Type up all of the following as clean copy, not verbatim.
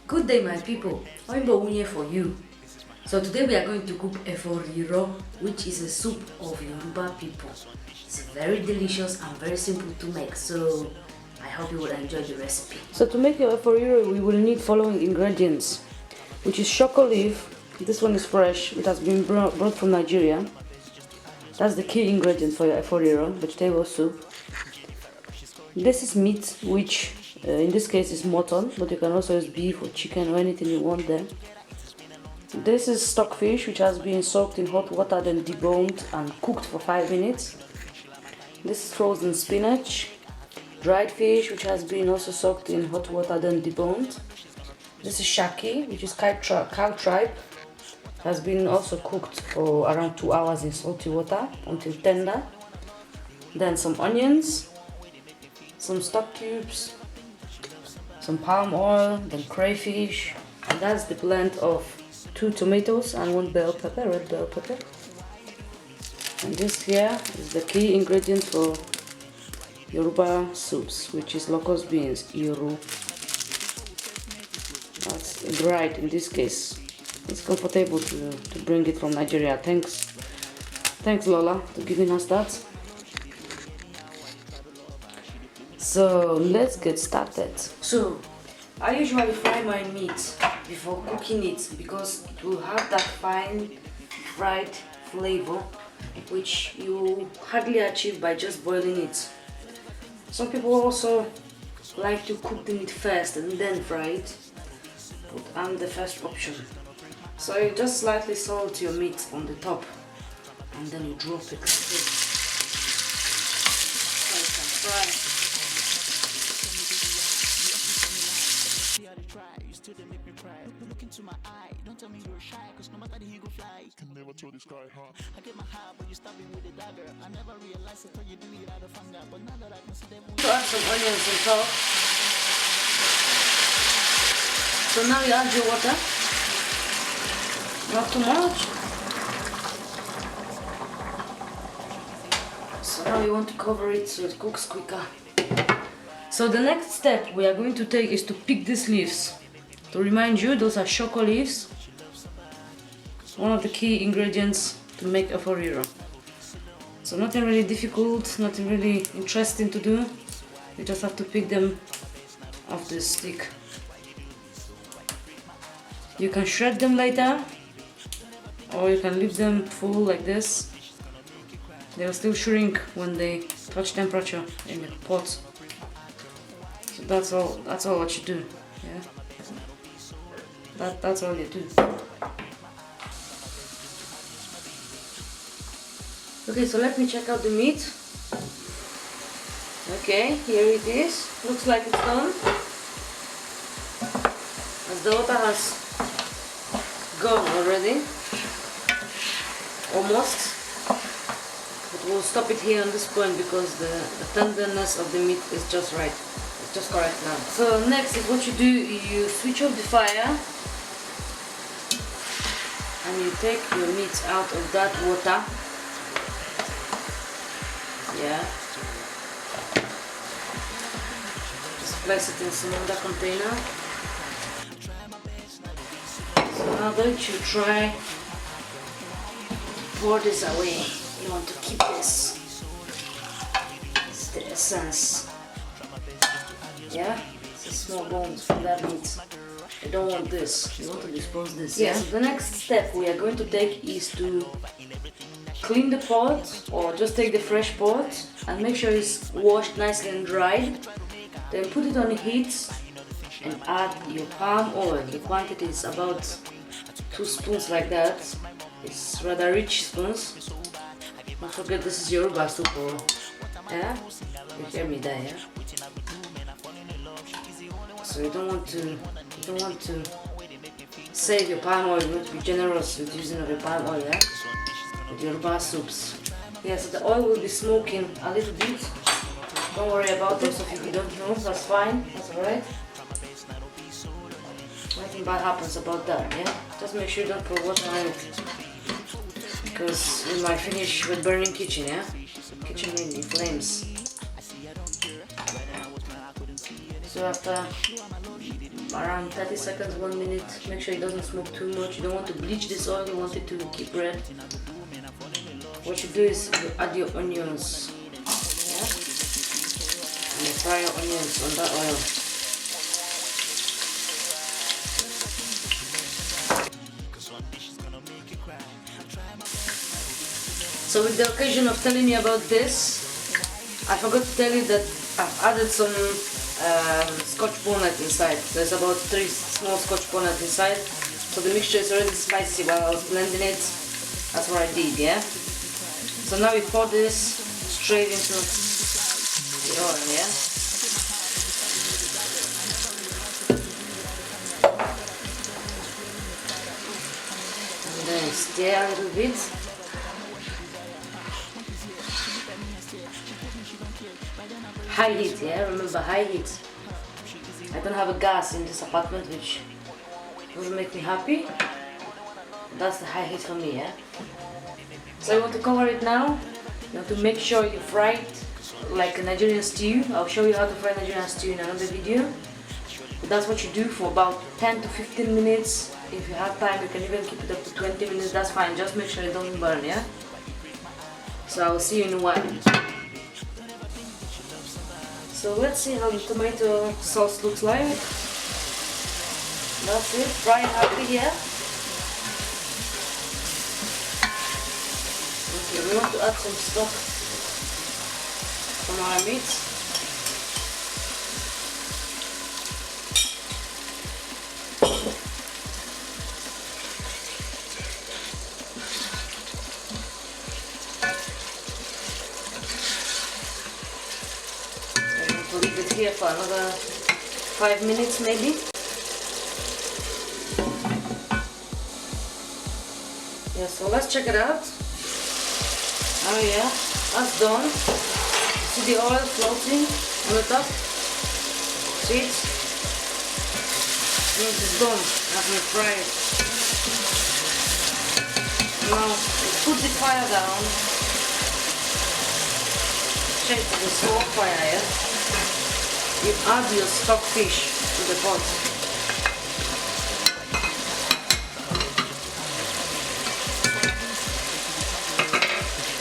Good day, my people. Oyinbo Nwunye for you. So today we are going to cook Efo Riro, which is a soup of Yoruba people. It's very delicious and very simple to make, so I hope you will enjoy the recipe. So to make your Efo Riro, we will need following ingredients, which is shoko leaf. This one is fresh. It has been brought from Nigeria. That's the key ingredient for your Efo Riro, vegetable soup. This is meat, which in this case is mutton, but you can also use beef or chicken or anything you want there. This is stockfish, which has been soaked in hot water, then deboned and cooked for 5 minutes. This is frozen spinach. Dried fish, which has been also soaked in hot water, then deboned. This is shaki, which is cow tripe. It has been also cooked for around 2 hours in salty water until tender. Then some onions, some stock cubes, some palm oil, then crayfish, and that's the blend of 2 tomatoes and 1 bell pepper, red bell pepper. And this here is the key ingredient for Yoruba soups, which is locust beans, Yoru. That's dried in this case. It's comfortable to bring it from Nigeria. Thanks Lola for giving us that. So let's get started. So I usually fry my meat before cooking it because it will have that fine fried flavor which you hardly achieve by just boiling it. Some people also like to cook the meat first and then fry it, but I'm the first option. So you just slightly salt your meat on the top and then you drop it like this. So you can fry. So add some onions on top. So now you add your water. Not too much. So now you want to cover it so it cooks quicker. So the next step we are going to take is to pick these leaves. To remind you, those are shoko leaves. One of the key ingredients to make Efo Riro. So nothing really difficult, nothing really interesting to do. You just have to pick them off the stick. You can shred them later, or you can leave them full like this. They will still shrink when they touch temperature in the pot. So that's all what you do. Yeah. That's all you do. Okay, so let me check out the meat. Okay, here it is. Looks like it's done. As the water has gone already. Almost. But we'll stop it here on this point because the tenderness of the meat is just right. It's just correct now. So next is what you do, you switch off the fire and you take your meat out of that water. Yeah. Just place it in some other container. So now don't you try to pour this away. You want to keep this. It's the essence. Yeah? It's a small bones from that meat. You don't want this. You want to dispose this. Yeah. So the next step we are going to take is to clean the pot, or just take the fresh pot and make sure it's washed nicely and dried. Then put it on the heat and add your palm oil. The quantity is about 2 spoons like that. It's rather rich spoons. Don't forget this is Yoruba soup, yeah? You hear me there, yeah? So you don't want to save your palm oil. You want to be generous with using of your palm oil, yeah? With Yoruba soups. Yeah, so the oil will be smoking a little bit. Don't worry about it. So if you don't know, that's fine. That's alright. Nothing bad happens about that, yeah? Just make sure you don't put water on it, because we might finish with burning kitchen, yeah? Kitchen in flames. So after around 30 seconds, 1 minute. Make sure it doesn't smoke too much. You don't want to bleach this oil, you want it to keep red. What you do is you add your onions, yeah? And you fry your onions on that oil. So with the occasion of telling you about this, I forgot to tell you that I've added some scotch bonnet inside. There's about 3 small scotch bonnet inside. So the mixture is already spicy while I was blending it. That's what I did, yeah? So now we pour this straight into the oil, yeah? And then stir a little bit. High heat, yeah? Remember, high heat. I don't have a gas in this apartment, which doesn't make me happy. That's the high heat for me, yeah? So you want to cover it now. You want to make sure you fry it like a Nigerian stew. I'll show you how to fry Nigerian stew in another video. But that's what you do for about 10 to 15 minutes. If you have time, you can even keep it up to 20 minutes. That's fine. Just make sure it doesn't burn, yeah? So I will see you in a while. So let's see how the tomato sauce looks like. That's it, fry and happy here. Okay, we want to add some stock from our meat. Leave it here for another 5 minutes maybe. Yeah, so let's check it out. Oh yeah, that's done. See the oil floating on the top? See it? Yes, it's done. Let me fry it. Now, put the fire down. Check the slow fire, yeah? You add your stock fish to the pot.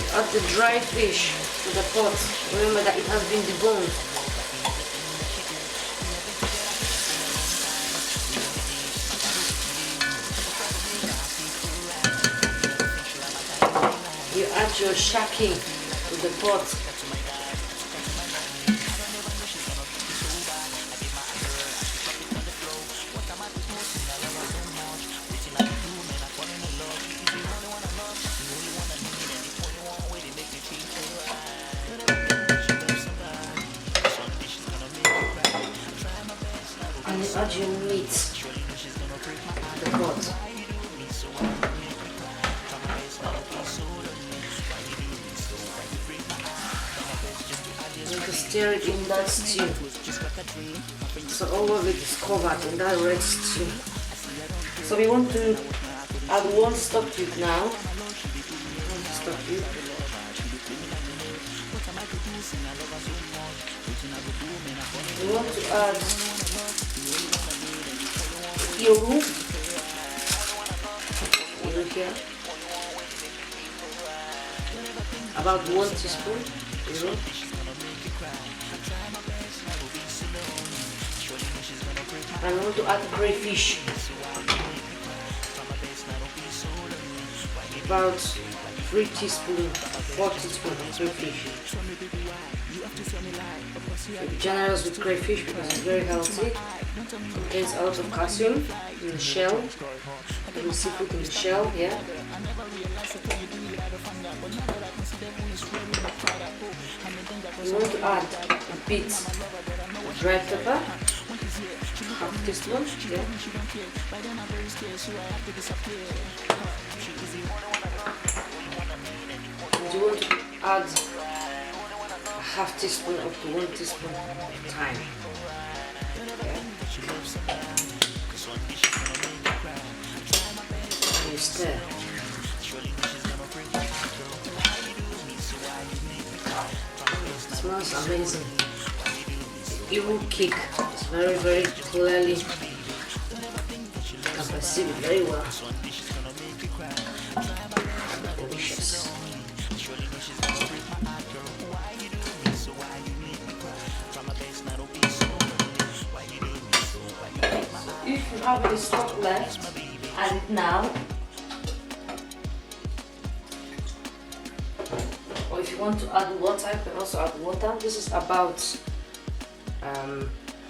You add the dry fish to the pot. Remember that it has been deboned. You add your shaki to the pot. And you add your meat to the pot. You can stir it in that stew. So all of it is covered in that red stew. So we want to add 1 stock cube now. 1 stock cube. We want to add Yoruba here. About 1 teaspoon. Yoruba. And I want to add crayfish. About 3 teaspoons, 4 teaspoons of crayfish. Be generous with crayfish because it's very healthy. It contains a lot of calcium in the shell. The seafood in the shell, yeah. You want to add a bit of dry pepper, half teaspoon, yeah. And you want to add a half teaspoon up to 1 teaspoon of thyme. Okay. And you stir. It smells amazing. It will kick. It's very, very clearly I seal it very well. Delicious. If you have any stock left, add it now. Or if you want to add water, you can also add water. This is about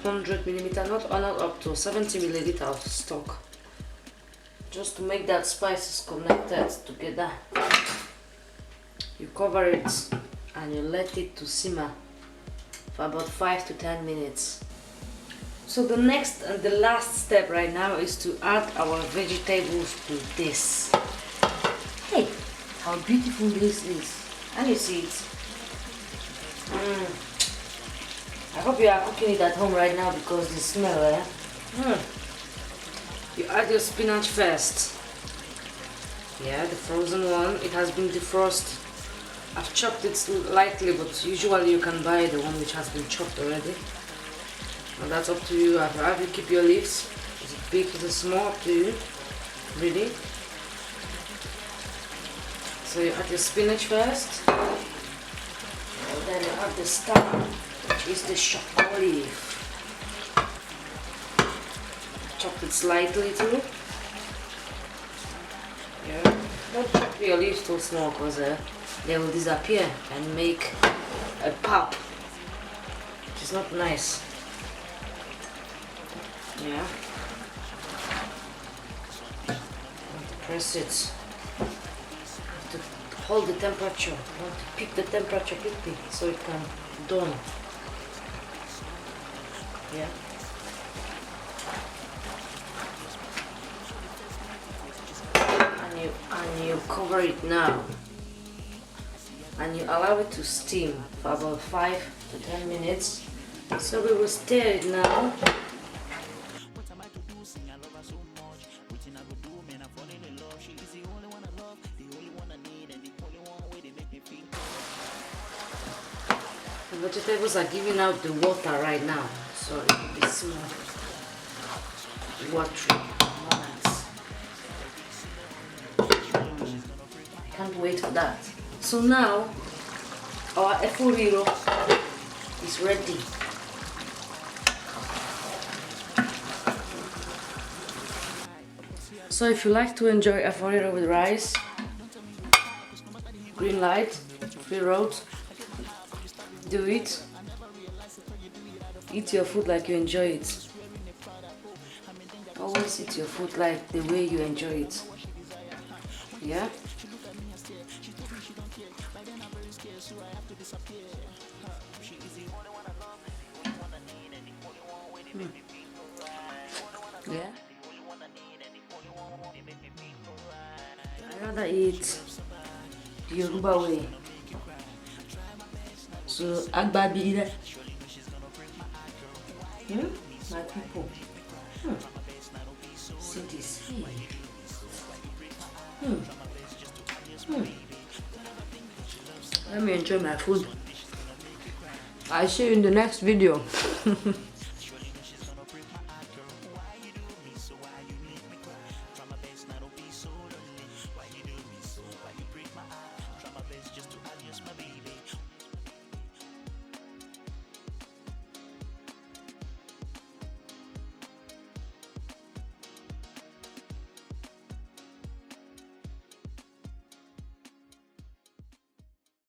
100 milliliter, not up to 70 milliliter of stock. Just to make that spices connected together. You cover it and you let it to simmer for about 5 to 10 minutes. So the next and the last step right now is to add our vegetables to this. Hey, how beautiful this is. And you see it. I hope you are cooking it at home right now because the smell, eh? You add your spinach first. Yeah, the frozen one. It has been defrosted. I've chopped it lightly, but usually you can buy the one which has been chopped already. And that's up to you. Have you keep your leaves. Is it big, is it small? Up to you. Really? So you add your spinach first. And then you add the star, which is the chopped olive. Chop it slightly too. Yeah. Don't chop your leaves too small because they will disappear and make a pulp, which is not nice. Yeah. Press it. To hold the temperature. You want to pick the temperature quickly so it can dawn. Yeah. And you cover it now. And you allow it to steam for about 5 to 10 minutes. So we will stir it now. The vegetables are giving out the water right now, so it will be small, watery moments. Can't wait for that. So now our Efo Riro is ready. So if you like to enjoy Efo Riro with rice, green light, free road, do it. Eat your food like you enjoy it. Always eat your food like the way you enjoy it. Yeah? Yeah? I rather eat the Yoruba way. So, Agbabi, my people. See this. Let me enjoy my food. I'll see you in the next video.